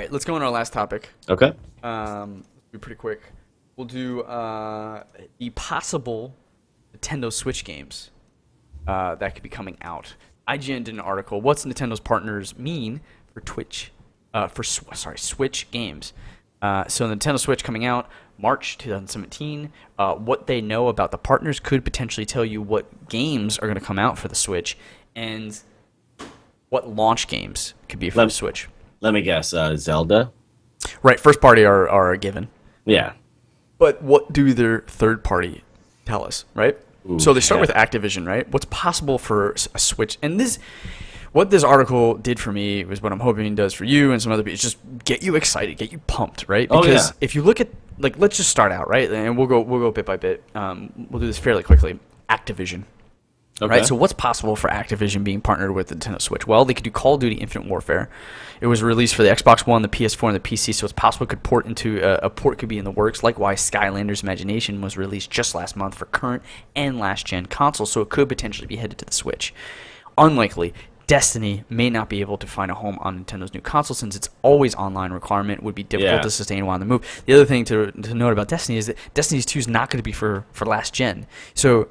right, let's go on our last topic. Okay. Be pretty quick. We'll do the possible Nintendo Switch games that could be coming out. IGN did an article. What's Nintendo's partners mean for Switch games? So Nintendo Switch coming out March 2017. What they know about the partners could potentially tell you what games are going to come out for the Switch and what launch games could be for the Switch. Let me guess. Zelda. Right, first party are a given. Yeah. But what do their third party tell us, right? Ooh, so they start with Activision, right? What's possible for a Switch? And what this article did for me was what I'm hoping it does for you and some other people. Is just get you excited, get you pumped, right? Because if you look at, like, let's just start out, right? And we'll go bit by bit. We'll do this fairly quickly. Activision. Okay. Right, so what's possible for Activision being partnered with the Nintendo Switch? Well, they could do Call of Duty Infinite Warfare. It was released for the Xbox One, the PS4, and the PC, so it's possible it could port into a port could be in the works. Likewise, Skylanders Imagination was released just last month for current and last-gen consoles, so it could potentially be headed to the Switch. Unlikely, Destiny may not be able to find a home on Nintendo's new console since its always online requirement would be difficult to sustain while on the move. The other thing to note about Destiny is that Destiny 2 is not going to be for last-gen, so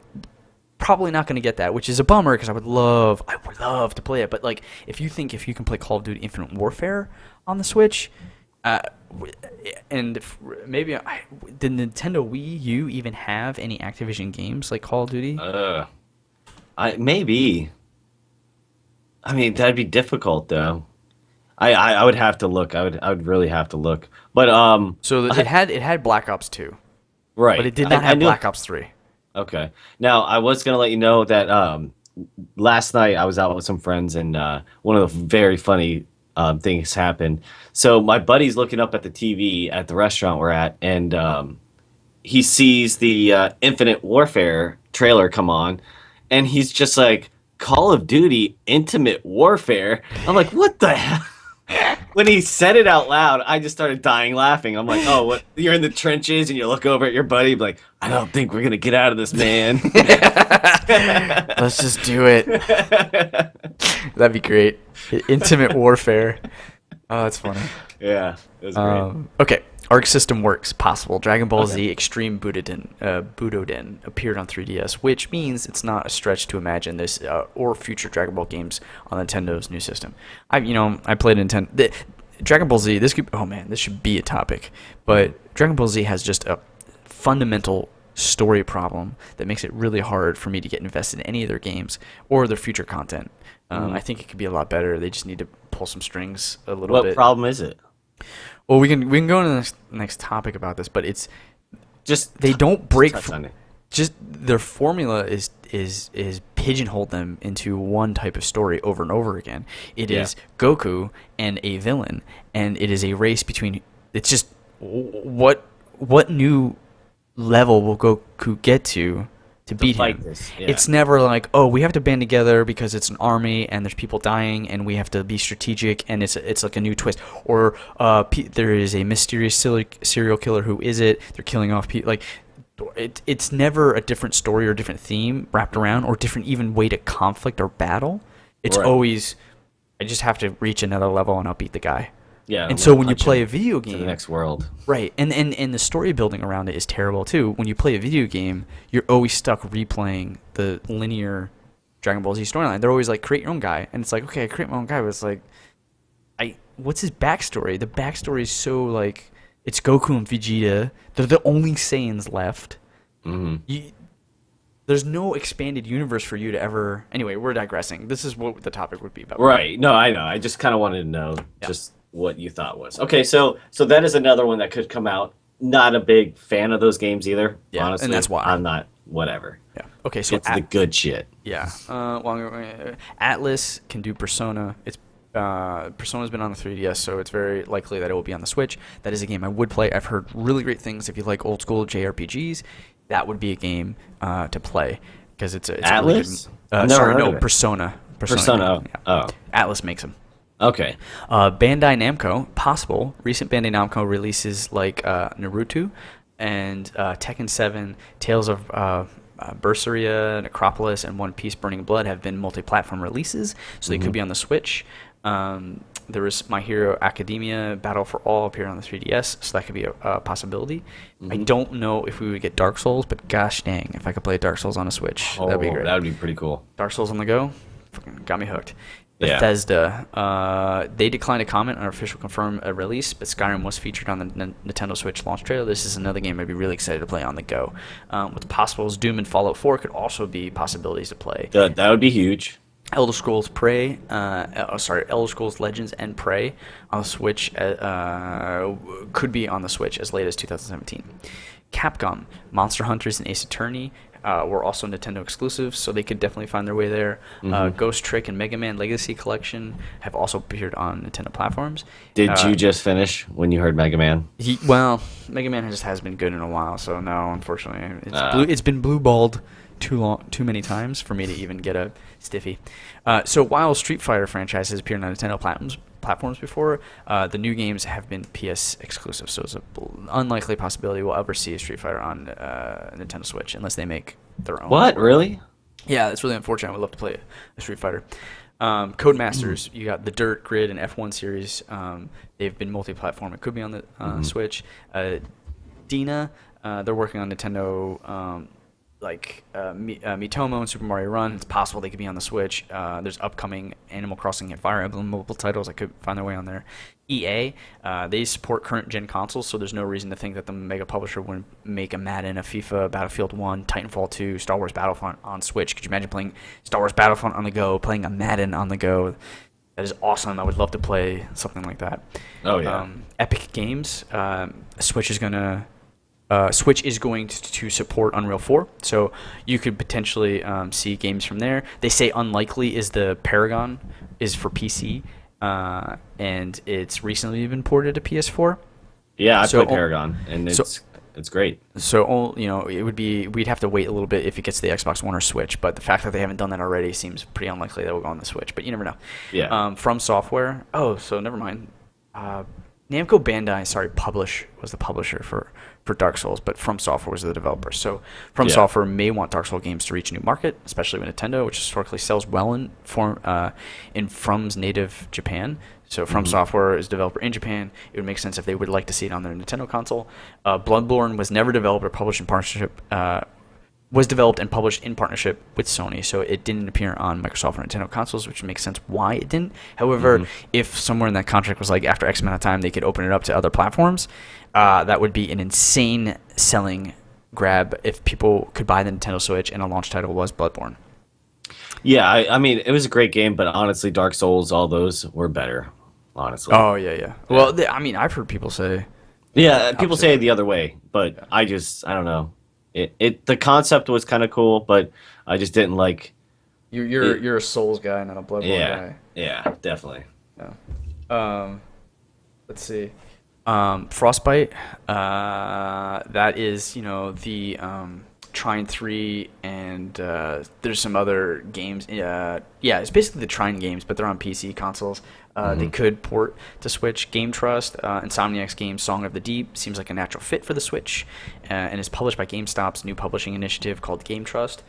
probably not going to get that, which is a bummer because I would love to play it. But like, if you can play Call of Duty Infinite Warfare on the Switch, and maybe did Nintendo Wii U even have any Activision games like Call of Duty? Maybe. I mean, that'd be difficult though. I would have to look. I would really have to look. But so it had Black Ops 2, right? But it did not have Black Ops 3. Okay. Now, I was going to let you know that last night I was out with some friends, and one of the very funny things happened. So my buddy's looking up at the TV at the restaurant we're at, and he sees the Infinite Warfare trailer come on, and he's just like, Call of Duty Intimate Warfare? I'm like, what the hell? When he said it out loud, I just started dying laughing. I'm like, oh, what? You're in the trenches and you look over at your buddy, like, I don't think we're going to get out of this, man. Let's just do it. That'd be great. Intimate Warfare. Oh, that's funny. Yeah, it was great. Okay. Arc System Works, possible. Dragon Ball Z Extreme Budoden appeared on 3DS, which means it's not a stretch to imagine this or future Dragon Ball games on Nintendo's new system. I played Nintendo. Dragon Ball Z, this should be a topic. But Dragon Ball Z has just a fundamental story problem that makes it really hard for me to get invested in any of their games or their future content. I think it could be a lot better. They just need to pull some strings a little bit. What problem is it? Well, we can go into the next topic about this, but it's just they don't break. Just their formula is pigeonhole them into one type of story over and over again. It is Goku and a villain, and it is a race between. It's just what new level will Goku get to beat him. It's never like, oh, we have to band together because it's an army and there's people dying and we have to be strategic and it's like a new twist. Or there is a mysterious serial killer. Who is it? They're killing off people. Like it's never a different story or different theme wrapped around or different even way to conflict or battle. It's always, I just have to reach another level and I'll beat the guy. Yeah, and so when you play a video game, to the next world, right, and the story building around it is terrible too. When you play a video game, you're always stuck replaying the linear Dragon Ball Z storyline. They're always like, create your own guy, and it's like, okay, I create my own guy, but it's like, what's his backstory? The backstory is so like, it's Goku and Vegeta. They're the only Saiyans left. Mm-hmm. There's no expanded universe for you to ever. Anyway, we're digressing. This is what the topic would be about. Right? No, I know. I just kind of wanted to know just what you thought was. Okay, so that is another one that could come out. Not a big fan of those games either. Yeah, honestly, and that's why I'm not. Whatever. Yeah. Okay, so it's the good shit. Yeah. Atlas can do Persona. Persona's been on the 3DS, so it's very likely that it will be on the Switch. That is a game I would play. I've heard really great things. If you like old school JRPGs, that would be a game to play because it's Atlas. Really good, Persona. Persona. Yeah. Oh, Atlas makes them. Okay. Bandai Namco, possible. Recent Bandai Namco releases like Naruto and Tekken 7, Tales of Berseria, Necropolis, and One Piece Burning Blood have been multi-platform releases, so they could be on the Switch. There was My Hero Academia Battle for All appeared on the 3DS, so that could be a possibility. I don't know if we would get Dark Souls, but gosh dang, if I could play Dark Souls on a Switch, that'd be great. That would be pretty cool. Dark Souls on the go, fucking got me hooked. Yeah. Bethesda, they declined to comment on our official confirmed release, but Skyrim was featured on the Nintendo Switch launch trailer. This is another game I'd be really excited to play on the go. What's possible is Doom and Fallout 4 could also be possibilities to play. That would be huge. Elder Scrolls Elder Scrolls Legends and Prey on the Switch could be on the Switch as late as 2017. Capcom, Monster Hunters and Ace Attorney were also Nintendo exclusives, so they could definitely find their way there. Ghost Trick and Mega Man Legacy Collection have also appeared on Nintendo platforms. Did you just finish when you heard Mega Man? Mega Man just has been good in a while, so no, unfortunately, it's been blue-balled too many times for me to even get a stiffy. So while Street Fighter franchise has appeared on Nintendo platforms before, the new games have been PS exclusive, so it's an unlikely possibility we'll ever see a Street Fighter on Nintendo Switch unless they make their own. What, really? Yeah, that's really unfortunate. I would love to play a Street Fighter. Codemasters, you got the Dirt, Grid, and F1 series. They've been multi-platform. It could be on the Switch. Dina, they're working on Nintendo Miitomo and Super Mario Run. It's possible they could be on the Switch. There's upcoming Animal Crossing and Fire Emblem mobile titles that could find their way on there. EA, they support current gen consoles, so there's no reason to think that the mega publisher wouldn't make a Madden, a FIFA, Battlefield 1, Titanfall 2, Star Wars Battlefront on Switch. Could you imagine playing Star Wars Battlefront on the go, playing a Madden on the go? That is awesome. I would love to play something like that. Oh yeah. Epic Games, Switch is going to support Unreal 4, so you could potentially see games from there. They say unlikely is the Paragon is for PC, and it's recently been ported to PS4. Yeah, I played Paragon, and it's great. So we'd have to wait a little bit if it gets to the Xbox One or Switch, but the fact that they haven't done that already seems pretty unlikely that will go on the Switch. But you never know. Yeah. From Software. Oh, so never mind. Namco Bandai, was the publisher for Dark Souls, but From Software was the developer. So From Software may want Dark Souls games to reach a new market, especially with Nintendo, which historically sells well in From's native Japan. So From Software is a developer in Japan. It would make sense if they would like to see it on their Nintendo console. Bloodborne was never developed or published in partnership. Was developed and published in partnership with Sony, so it didn't appear on Microsoft or Nintendo consoles, which makes sense why it didn't. However, if somewhere in that contract was like after X amount of time they could open it up to other platforms, that would be an insane selling grab if people could buy the Nintendo Switch and a launch title was Bloodborne. Yeah, I mean, it was a great game, but honestly, Dark Souls, all those were better, honestly. Oh, yeah. Well, I've heard people say... Yeah, people say it the other way, but I don't know. The concept was kind of cool, but I just didn't like... You're a Souls guy, not a Bloodborne guy. Yeah, definitely. Yeah. Let's see. Frostbite, that is, the Trine 3, and there's some other games. It's basically the Trine games, but they're on PC consoles. They could port to Switch. Game Trust, Insomniac's game Song of the Deep seems like a natural fit for the Switch, and is published by GameStop's new publishing initiative called Game Trust,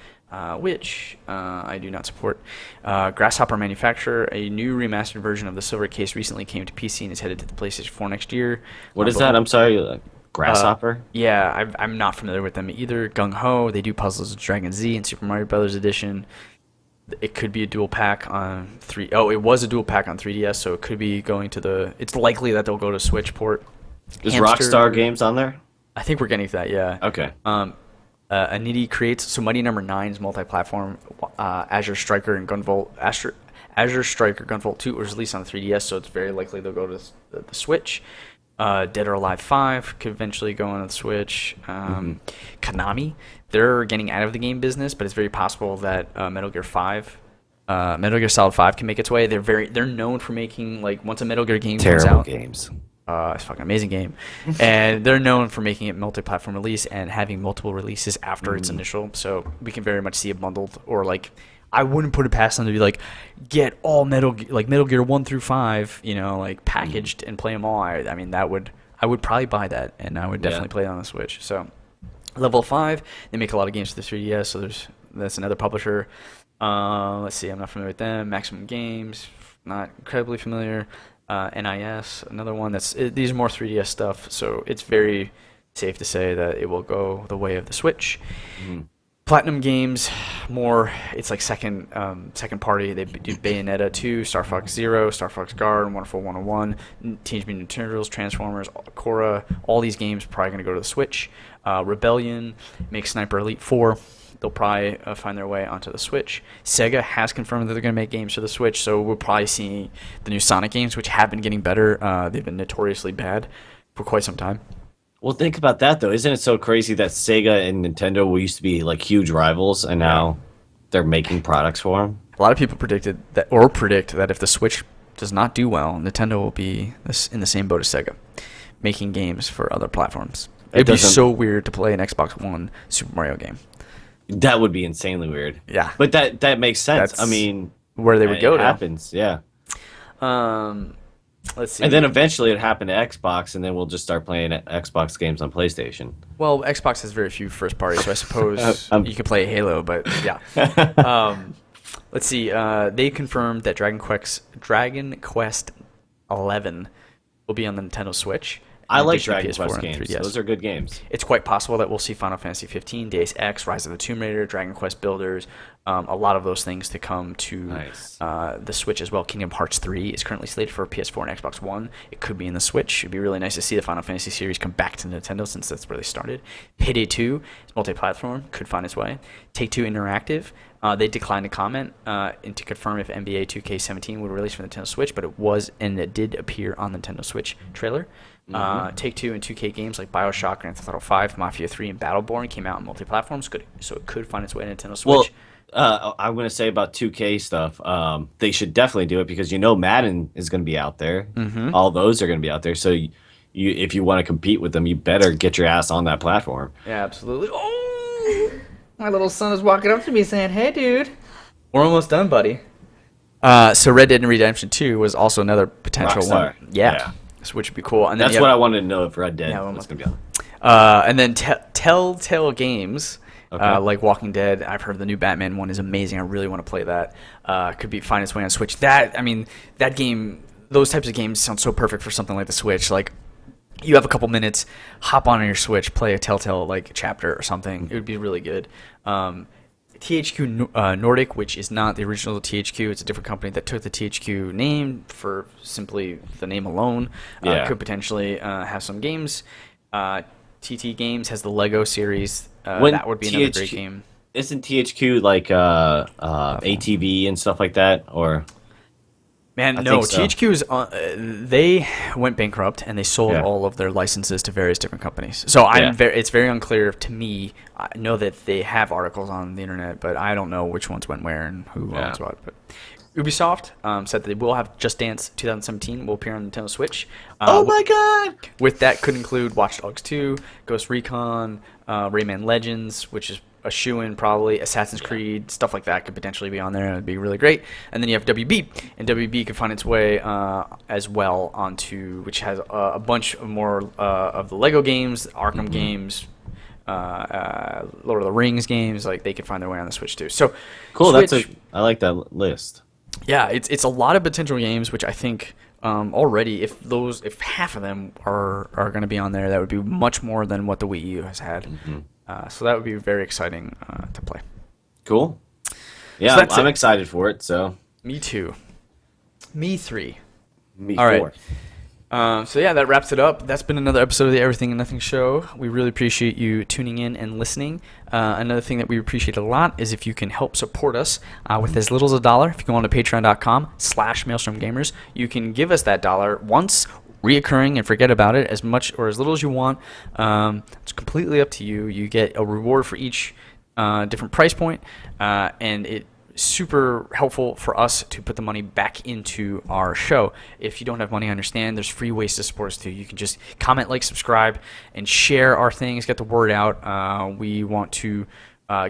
which I do not support. Grasshopper Manufacturer, a new remastered version of the Silver Case recently came to PC and is headed to the PlayStation 4 next year. What is that? I'm sorry. Grasshopper? I'm not familiar with them either. Gung Ho, they do Puzzles of Dragon Z and Super Mario Brothers Edition. It could be a dual pack on it was a dual pack on 3DS, so it could be going to the... It's likely that they'll go to Switch port. Is Rockstar Games on there? I think we're getting to that, yeah. Okay. Anity creates... So Mighty Number 9's multi-platform Azure Striker and Gunvolt... Azure Striker Gunvolt 2 was released on the 3DS, so it's very likely they'll go to the Switch. Dead or Alive 5 could eventually go on the Switch. Konami, they're getting out of the game business, but it's very possible that Metal Gear Solid 5 can make its way. They're known for making, like, once a Metal Gear game comes out, games. It's a fucking amazing game, and they're known for making it multi-platform release and having multiple releases after its initial. So we can very much see it bundled, or like, I wouldn't put it past them to be like, get all Metal Gear 1 through 5, packaged and play them all. I mean, I would probably buy that, and I would definitely play it on the Switch. So, Level 5, they make a lot of games for the 3DS, so that's another publisher. Let's see, I'm not familiar with them. Maximum Games, not incredibly familiar. NIS, another one these are more 3DS stuff, so it's very safe to say that it will go the way of the Switch. Mm-hmm. Platinum Games, more it's like second party. They do Bayonetta 2, Star Fox Zero, Star Fox Guard, Wonderful 101, Teenage Mutant Ninja Turtles, Transformers, Korra. All these games probably going to go to the Switch. Rebellion makes Sniper Elite 4. They'll probably find their way onto the Switch. Sega has confirmed that they're going to make games for the Switch, so we'll probably see the new Sonic games, which have been getting better. They've been notoriously bad for quite some time. Well, think about that though. Isn't it so crazy that Sega and Nintendo used to be like huge rivals, and now they're making products for them? A lot of people predict that if the Switch does not do well, Nintendo will be in the same boat as Sega, making games for other platforms. It'd be so weird to play an Xbox One Super Mario game. That would be insanely weird. Yeah, but that makes sense. That's I mean, where they would go. It happens. Yeah. Let's see. And then eventually it happened to Xbox, and then we'll just start playing Xbox games on PlayStation. Well, Xbox has very few first parties, so I suppose you could play Halo, but yeah. Let's see. They confirmed that Dragon Quest 11 will be on the Nintendo Switch. I like Dragon Quest games. Those are good games. It's quite possible that we'll see Final Fantasy 15, Deus Ex, Rise of the Tomb Raider, Dragon Quest Builders, a lot of those things to come to the Switch as well. Kingdom Hearts 3 is currently slated for PS4 and Xbox One. It could be in the Switch. It'd be really nice to see the Final Fantasy series come back to Nintendo since that's where they started. Payday 2 is multi-platform, could find its way. Take-Two Interactive, they declined to comment and to confirm if NBA 2K17 would release for the Nintendo Switch, but it did appear on the Nintendo Switch trailer. Take-Two and 2K games like Bioshock, Grand Theft Auto 5, Mafia 3, and Battleborn came out on multi-platforms, so it could find its way to Nintendo Switch. Well, I'm going to say about 2K stuff, they should definitely do it because Madden is going to be out there. Mm-hmm. All those are going to be out there, so if you want to compete with them, you better get your ass on that platform. Yeah, absolutely. Oh, my little son is walking up to me saying, "Hey, dude, we're almost done, buddy." So Red Dead Redemption 2 was also another potential Rockstar. one. Yeah. Which would be cool. And then that's what I wanted to know if Red Dead was going to be on. And then Telltale Games, like Walking Dead. I've heard the new Batman one is amazing. I really want to play that. Could find its way on Switch. That game, those types of games sound so perfect for something like the Switch. Like, you have a couple minutes, hop on your Switch, play a Telltale like chapter or something. It would be really good. THQ Nordic, which is not the original THQ, it's a different company that took the THQ name for simply the name alone. Could potentially have some games. TT Games has the Lego series. That would be another great game. Isn't THQ like ATV and stuff like that, or? Man, no. THQ they went bankrupt and they sold all of their licenses to various different companies. So it's very unclear to me. I know that they have articles on the internet, but I don't know which ones went where and who owns what. But Ubisoft said that they will have Just Dance 2017 will appear on the Nintendo Switch. Oh my god! With that could include Watch Dogs 2, Ghost Recon, Rayman Legends, which is a shoe-in probably, Assassin's Creed, stuff like that could potentially be on there. It'd be really great. And then you have WB, and WB could find its way as well onto, which has a bunch more of the Lego games, Arkham games, Lord of the Rings games. Like, they could find their way on the Switch too. So cool. Switch, I like that list. Yeah, it's a lot of potential games, which I think already, if half of them are going to be on there, that would be much more than what the Wii U has had. Mm-hmm. So that would be very exciting to play. Cool. Yeah, so I'm excited for it. So me too. Me 3. Me All 4. Right. So yeah, that wraps it up. That's been another episode of the Everything and Nothing Show. We really appreciate you tuning in and listening. Another thing that we appreciate a lot is if you can help support us with as little as $1. If you go on to patreon.com/MaelstromGamers, you can give us that $1 once, reoccurring, and forget about it as much or as little as you want. It's completely up to you. You get a reward for each different price point, and it's super helpful for us to put the money back into our show. If you don't have money, I understand. There's free ways to support us too. You can just comment, like, subscribe, and share our things. Get the word out. We want to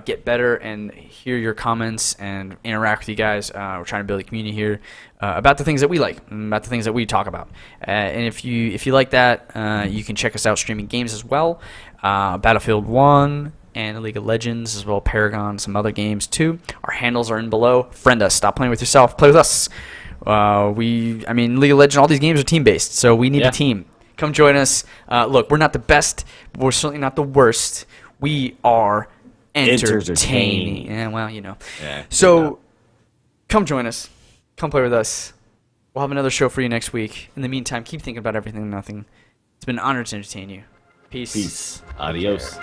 get better and hear your comments and interact with you guys. We're trying to build a community here about the things that we like, about the things that we talk about. And if you like that, you can check us out streaming games as well. Battlefield 1 and League of Legends, as well Paragon, some other games too. Our handles are in below. Friend us. Stop playing with yourself. Play with us. I mean, League of Legends, all these games are team-based, so we need a team. Come join us. Look, we're not the best, but we're certainly not the worst. We are entertaining. Yeah, well, you know. Yeah, so come join us. Come play with us. We'll have another show for you next week. In the meantime, keep thinking about everything and nothing. It's been an honor to entertain you. Peace. Peace. Adios.